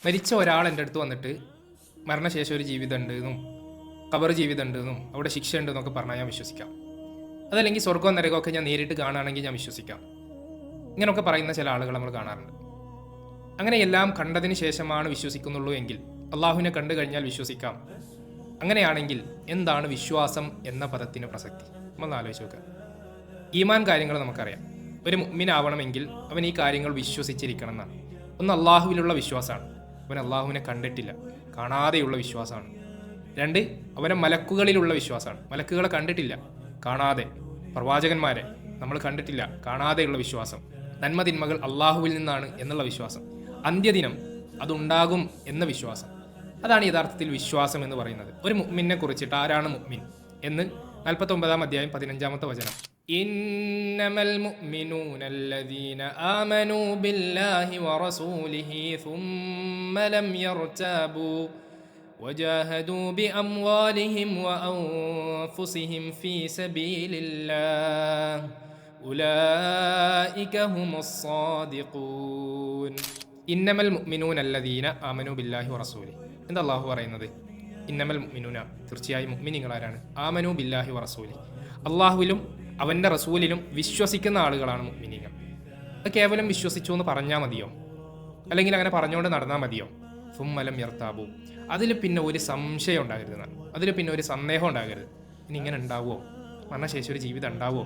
മരിച്ച ഒരാൾ എൻ്റെ അടുത്ത് വന്നിട്ട് മരണശേഷം ഒരു ജീവിതം ഉണ്ടെന്നും ഖബർ ജീവിതം ഉണ്ടെന്നും അവിടെ ശിക്ഷ ഉണ്ടെന്നൊക്കെ പറഞ്ഞാൽ ഞാൻ വിശ്വസിക്കാം. അതല്ലെങ്കിൽ സ്വർഗവും നരകമൊക്കെ ഞാൻ നേരിട്ട് കാണുകയാണെങ്കിൽ ഞാൻ വിശ്വസിക്കാം. ഇങ്ങനെയൊക്കെ പറയുന്ന ചില ആളുകൾ നമ്മൾ കാണാറുണ്ട്. അങ്ങനെ എല്ലാം കണ്ടതിന് ശേഷമാണ് വിശ്വസിക്കുന്നുള്ളൂ എങ്കിൽ അള്ളാഹുവിനെ കണ്ടു കഴിഞ്ഞാൽ വിശ്വസിക്കാം. അങ്ങനെയാണെങ്കിൽ എന്താണ് വിശ്വാസം എന്ന പദത്തിന് പ്രസക്തി? നമ്മളൊന്ന് ആലോചിച്ച് നോക്കുക. ഈമാൻ കാര്യങ്ങൾ നമുക്കറിയാം. ഒരു മുഅ്മിനാവണമെങ്കിൽ അവൻ ഈ കാര്യങ്ങൾ വിശ്വസിച്ചിരിക്കണം എന്നാണ്. ഒന്ന് അള്ളാഹുവിലുള്ള വിശ്വാസമാണ്. അവൻ അള്ളാഹുവിനെ കണ്ടിട്ടില്ല, കാണാതെയുള്ള വിശ്വാസമാണ്. രണ്ട്, അവനെ മലക്കുകളിലുള്ള വിശ്വാസമാണ്. മലക്കുകളെ കണ്ടിട്ടില്ല, കാണാതെ. പ്രവാചകന്മാരെ നമ്മൾ കണ്ടിട്ടില്ല, കാണാതെയുള്ള വിശ്വാസം. നന്മ തിന്മകൾ അള്ളാഹുവിൽ നിന്നാണ് എന്നുള്ള വിശ്വാസം. അന്ത്യദിനം അതുണ്ടാകും എന്ന വിശ്വാസം. അതാണ് യഥാർത്ഥത്തിൽ വിശ്വാസം എന്ന് പറയുന്നത്. ഒരു മുഅ്മിനെ കുറിച്ചിട്ട് ആരാണ് മുഅ്മിൻ എന്ന് 49-ാം അധ്യായം 15-ാമത്തെ വചനം. ഇന്നമൽ മുഅ്മിനൂന അല്ലദീന ആമനൂ ബില്ലാഹി വറസൂലിഹി സുമ്മ ലം യർതബൂ വജാഹദൂ ബിഅംവാലിഹിം വഅൻഫുസിഹിം ഫീ സബീലില്ലാഹ് ഉലൈക ഹുമുസ് സ്വാദിഖൂൻ. ഇന്നമൽ മുഅ്മിനൂന അല്ലദീന ആമനൂ ബില്ലാഹി വറസൂലിഹി. എന്താ അള്ളാഹു പറയുന്നത്? ഇന്നമൽ മുഅ്മിനൂന, തീർച്ചയായും മുഅ്മിനീങ്ങൾ ആരാണ്? ആമനൂ ബില്ലാഹി വറസൂലിഹി, അള്ളാഹുവിലും അവൻ്റെ റസൂലിലും വിശ്വസിക്കുന്ന ആളുകളാണ് മുഅ്മിനീങ്ങൾ. അത് കേവലം വിശ്വസിച്ചു എന്ന് പറഞ്ഞാൽ മതിയോ? അല്ലെങ്കിൽ അങ്ങനെ പറഞ്ഞുകൊണ്ട് നടന്നാൽ മതിയോ? സുമ്മ ലം യർതാബൂ, അതിൽ പിന്നെ ഒരു സംശയം ഉണ്ടാകരുത്, അതിൽ പിന്നെ ഒരു സന്ദേഹം ഉണ്ടാകരുത്. ഇനി ഇങ്ങനെ ഉണ്ടാവുമോ? മരണശേഷം ഒരു ജീവിതം ഉണ്ടാവുമോ?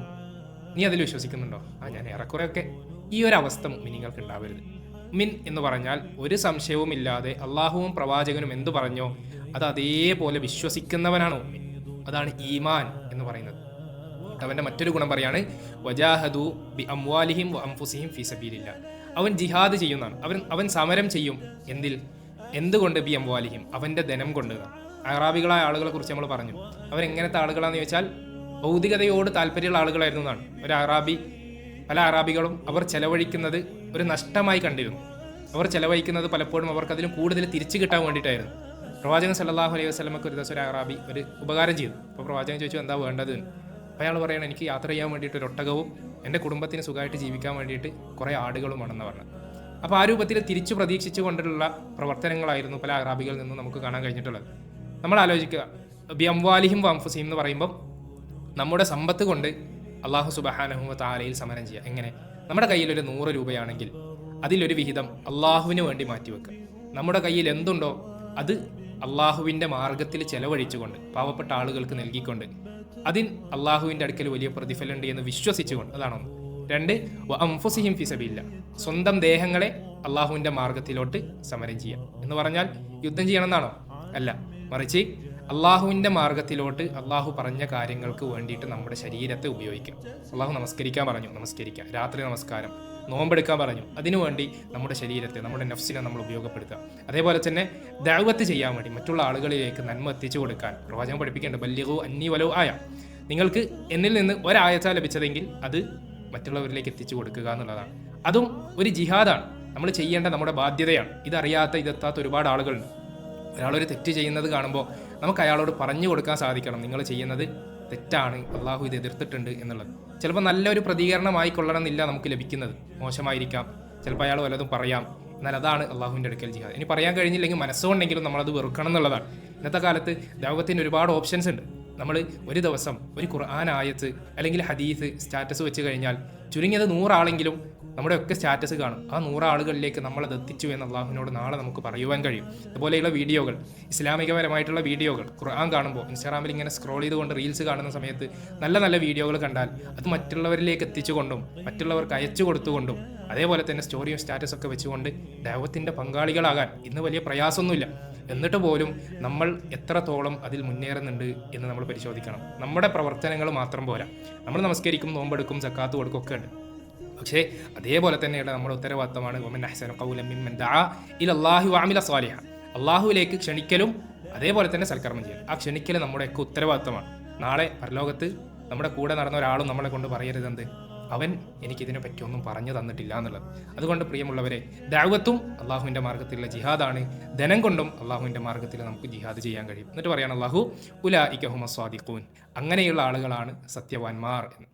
നീ അതിൽ വിശ്വസിക്കുന്നുണ്ടോ? ഞാൻ ഏറെക്കുറെയൊക്കെ. ഈ ഒരു അവസ്ഥ മുഅ്മിനീങ്ങൾക്ക് ഉണ്ടാവരുത്. മുഅ്മിൻ എന്ന് പറഞ്ഞാൽ ഒരു സംശയവും ഇല്ലാതെ അള്ളാഹുവും പ്രവാചകനും എന്തു പറഞ്ഞോ അത് അതേപോലെ വിശ്വസിക്കുന്നവനാണ് മുഅ്മിൻ. അതാണ് ഈമാൻ എന്ന് പറയുന്നത്. അവൻ്റെ മറ്റൊരു ഗുണം പറയാണ്, വജാഹദു ബി അംവാലിഹിം വ അൻഫുസിഹിം ഫീ സബീലില്ലാ. അവൻ ജിഹാദ് ചെയ്യുന്നതാണ്. അവൻ സമരം ചെയ്യും. എന്തുകൊണ്ട്? ബി അംവാലിഹിം, അവൻ്റെ ധനം കൊണ്ട്. അറാബികളായ ആളുകളെ കുറിച്ച് നമ്മൾ പറഞ്ഞു. അവരെങ്ങനത്തെ ആളുകളാണെന്ന് ചോദിച്ചാൽ ഭൗതികതയോട് താല്പര്യമുള്ള ആളുകളായിരുന്നു എന്നാണ്. ഒരു അറാബി, പല അറാബികളും അവർ ചെലവഴിക്കുന്നത് ഒരു നഷ്ടമായി കണ്ടിരുന്നു. അവർ ചെലവഴിക്കുന്നത് പലപ്പോഴും അവർക്ക് അതിലും കൂടുതൽ തിരിച്ചു കിട്ടാൻ വേണ്ടിയിട്ടായിരുന്നു. പ്രവാചകൻ സല്ലല്ലാഹു അലൈഹി വസല്ലമക്ക് ഒരു ദിവസം ഒരു അറാബി ഒരു ഉപകാരം ചെയ്തു. അപ്പോൾ പ്രവാചകൻ ചോദിച്ചു, എന്താ വേണ്ടത്? അപ്പോൾ അയാൾ പറയണം, എനിക്ക് യാത്ര ചെയ്യാൻ വേണ്ടിയിട്ട് ഒരു ഒട്ടകവും എൻ്റെ കുടുംബത്തിന് സുഖമായിട്ട് ജീവിക്കാൻ വേണ്ടിയിട്ട് കുറേ ആടുകളുമാണെന്ന് പറഞ്ഞത്. അപ്പോൾ ആ രൂപത്തിൽ തിരിച്ചു പ്രതീക്ഷിച്ചു കൊണ്ടുള്ള പ്രവർത്തനങ്ങളായിരുന്നു പല അറാബികളിൽ നിന്നും നമുക്ക് കാണാൻ കഴിഞ്ഞിട്ടുള്ളത്. നമ്മൾ ആലോചിക്കുക, ബി അംവാലിഹിം വ അൻഫുസിഹിം എന്ന് പറയുമ്പം നമ്മുടെ സമ്പത്ത് കൊണ്ട് അള്ളാഹു സുബ്ഹാനഹു വ തആലയിൽ സമരം ചെയ്യുക. എങ്ങനെ? നമ്മുടെ കയ്യിൽ ഒരു 100 രൂപയാണെങ്കിൽ അതിലൊരു വിഹിതം അള്ളാഹുവിന് വേണ്ടി മാറ്റിവെക്കുക. നമ്മുടെ കയ്യിൽ എന്തുണ്ടോ അത് അള്ളാഹുവിൻ്റെ മാർഗത്തിൽ ചെലവഴിച്ചുകൊണ്ട്, പാവപ്പെട്ട ആളുകൾക്ക് നൽകിക്കൊണ്ട്, അതിന് അള്ളാഹുവിൻ്റെ അടുക്കൽ വലിയ പ്രതിഫലമുണ്ട് എന്ന് വിശ്വസിച്ചുകൊണ്ട്. അതാണോ? രണ്ട്, വ അൻഫുസിഹിം ഫീ സബീലില്ലാ, സ്വന്തം ദേഹങ്ങളെ അള്ളാഹുവിൻ്റെ മാർഗത്തിലോട്ട് സമരം ചെയ്യുക എന്ന് പറഞ്ഞാൽ യുദ്ധം ചെയ്യണമെന്നാണോ? അല്ല, മറിച്ച് അള്ളാഹുവിൻ്റെ മാർഗത്തിലോട്ട് അള്ളാഹു പറഞ്ഞ കാര്യങ്ങൾക്ക് വേണ്ടിയിട്ട് നമ്മുടെ ശരീരത്തെ ഉപയോഗിക്കാം. അള്ളാഹു നമസ്കരിക്കാൻ പറഞ്ഞു, നമസ്കരിക്കുക. രാത്രി നമസ്കാരം, നോമ്പെടുക്കാൻ പറഞ്ഞു, അതിനുവേണ്ടി നമ്മുടെ ശരീരത്തെ, നമ്മുടെ നഫ്സിനെ നമ്മൾ ഉപയോഗപ്പെടുത്തുക. അതേപോലെ തന്നെ ദഅവത്ത് ചെയ്യാൻ വേണ്ടി മറ്റുള്ള ആളുകളിലേക്ക് നന്മ എത്തിച്ചു കൊടുക്കാൻ പ്രവാചകൻ പഠിപ്പിക്കേണ്ടത്, ബല്ലിഗു അന്നി വലൗ ആയ, നിങ്ങൾക്ക് എന്നിൽ നിന്ന് ഒരായത്ത ലഭിച്ചതെങ്കിൽ അത് മറ്റുള്ളവരിലേക്ക് എത്തിച്ചു കൊടുക്കുക എന്നുള്ളതാണ്. അതും ഒരു ജിഹാദാണ്, നമ്മൾ ചെയ്യേണ്ട നമ്മുടെ ബാധ്യതയാണ്. ഇതറിയാത്ത ഇതെത്താത്ത ഒരുപാട് ആളുകളുണ്ട്. ഒരാളൊരു തെറ്റ് ചെയ്യുന്നത് കാണുമ്പോൾ നമുക്ക് അയാളോട് പറഞ്ഞു കൊടുക്കാൻ സാധിക്കണം, നിങ്ങൾ ചെയ്യുന്നത് തെറ്റാണ്, അള്ളാഹു ഇത് എതിർത്തിട്ടുണ്ട് എന്നുള്ളത്. ചിലപ്പോൾ നല്ലൊരു പ്രതികരണമായി കൊള്ളണമെന്നില്ല നമുക്ക് ലഭിക്കുന്നത്, മോശമായിരിക്കാം. ചിലപ്പോൾ അയാൾ വല്ലതും പറയാം. എന്നാൽ അതാണ് അള്ളാഹുവിൻ്റെ അടുക്കൽ ജിഹാദ്. ഇനി പറയാൻ കഴിഞ്ഞില്ലെങ്കിൽ മനസ്സുകൊണ്ടെങ്കിലും നമ്മളത് വെറുക്കണം എന്നുള്ളതാണ്. ഇന്നത്തെ കാലത്ത് ദഅവത്തിന് ഒരുപാട് ഓപ്ഷൻസ് ഉണ്ട്. നമ്മൾ ഒരു ദിവസം ഒരു ഖുർആൻ ആയത്ത് അല്ലെങ്കിൽ ഹദീസ് സ്റ്റാറ്റസ് വെച്ച് കഴിഞ്ഞാൽ ചുരുങ്ങിയത് 100 ആളെങ്കിലും നമ്മുടെ ഒക്കെ സ്റ്റാറ്റസ് കാണും. ആ 100 ആളുകളിലേക്ക് നമ്മളത് എത്തിച്ചു എന്ന് അള്ളാഹുവിനോട് നാളെ നമുക്ക് പറയുവാൻ കഴിയും. അതുപോലെയുള്ള വീഡിയോകൾ, ഇസ്ലാമികപരമായിട്ടുള്ള വീഡിയോകൾ ഖുർആൻ കാണുമ്പോൾ ഇൻസ്റ്റാഗ്രാമിൽ ഇങ്ങനെ സ്ക്രോൾ ചെയ്തുകൊണ്ട് റീൽസ് കാണുന്ന സമയത്ത് നല്ല നല്ല വീഡിയോകൾ കണ്ടാൽ അത് മറ്റുള്ളവരിലേക്ക് എത്തിച്ചുകൊണ്ടും മറ്റുള്ളവർക്ക് അയച്ചു കൊടുത്തുകൊണ്ടും അതേപോലെ തന്നെ സ്റ്റോറിയും സ്റ്റാറ്റസ് ഒക്കെ വെച്ചുകൊണ്ട് ദഅവത്തിൻ്റെ പങ്കാളികളാകാൻ ഇന്ന് വലിയ പ്രയാസമൊന്നുമില്ല. എന്നിട്ട് പോലും നമ്മൾ എത്രത്തോളം അതിൽ മുന്നേറുന്നുണ്ട് എന്ന് നമ്മൾ പരിശോധിക്കണം. നമ്മുടെ പ്രവർത്തനങ്ങൾ മാത്രം പോരാ. നമ്മൾ നമസ്കരിക്കും, നോമ്പെടുക്കും, സക്കാത്ത് കൊടുക്കും ഒക്കെ ഉണ്ട്. പക്ഷേ അതേപോലെ തന്നെയുള്ള നമ്മുടെ ഉത്തരവാദിത്തമാണ് വമൻ അഹ്സനു ഖൗലൻ മിമ്മൻ ദഅ ഇലല്ലാഹി വഅമില സ്വാലിഹ, അള്ളാഹുവിലേക്ക് ക്ഷണിക്കലും അതേപോലെ തന്നെ സൽക്കർമ്മം ചെയ്യലും. ആ ക്ഷണിക്കൽ നമ്മുടെയൊക്കെ ഉത്തരവാദിത്തമാണ്. നാളെ പരലോകത്ത് നമ്മുടെ കൂടെ നടന്ന ഒരാളും നമ്മളെ കൊണ്ട് പറയരുതെന്ത്, അവൻ എനിക്കിതിനെ പറ്റിയൊന്നും പറഞ്ഞു തന്നിട്ടില്ല എന്നുള്ളത്. അതുകൊണ്ട് പ്രിയമുള്ളവരെ, ദഅവത്തും അള്ളാഹുവിൻ്റെ മാർഗത്തിലുള്ള ജിഹാദാണ്. ധനം കൊണ്ടും അള്ളാഹുവിൻ്റെ മാർഗത്തിൽ നമുക്ക് ജിഹാദ് ചെയ്യാൻ കഴിയും. എന്നിട്ട് പറയാണ് അള്ളാഹു ഉലൈക ഹുമുസ് സ്വാദിഖൂൻ, അങ്ങനെയുള്ള ആളുകളാണ് സത്യവാന്മാർ എന്ന്.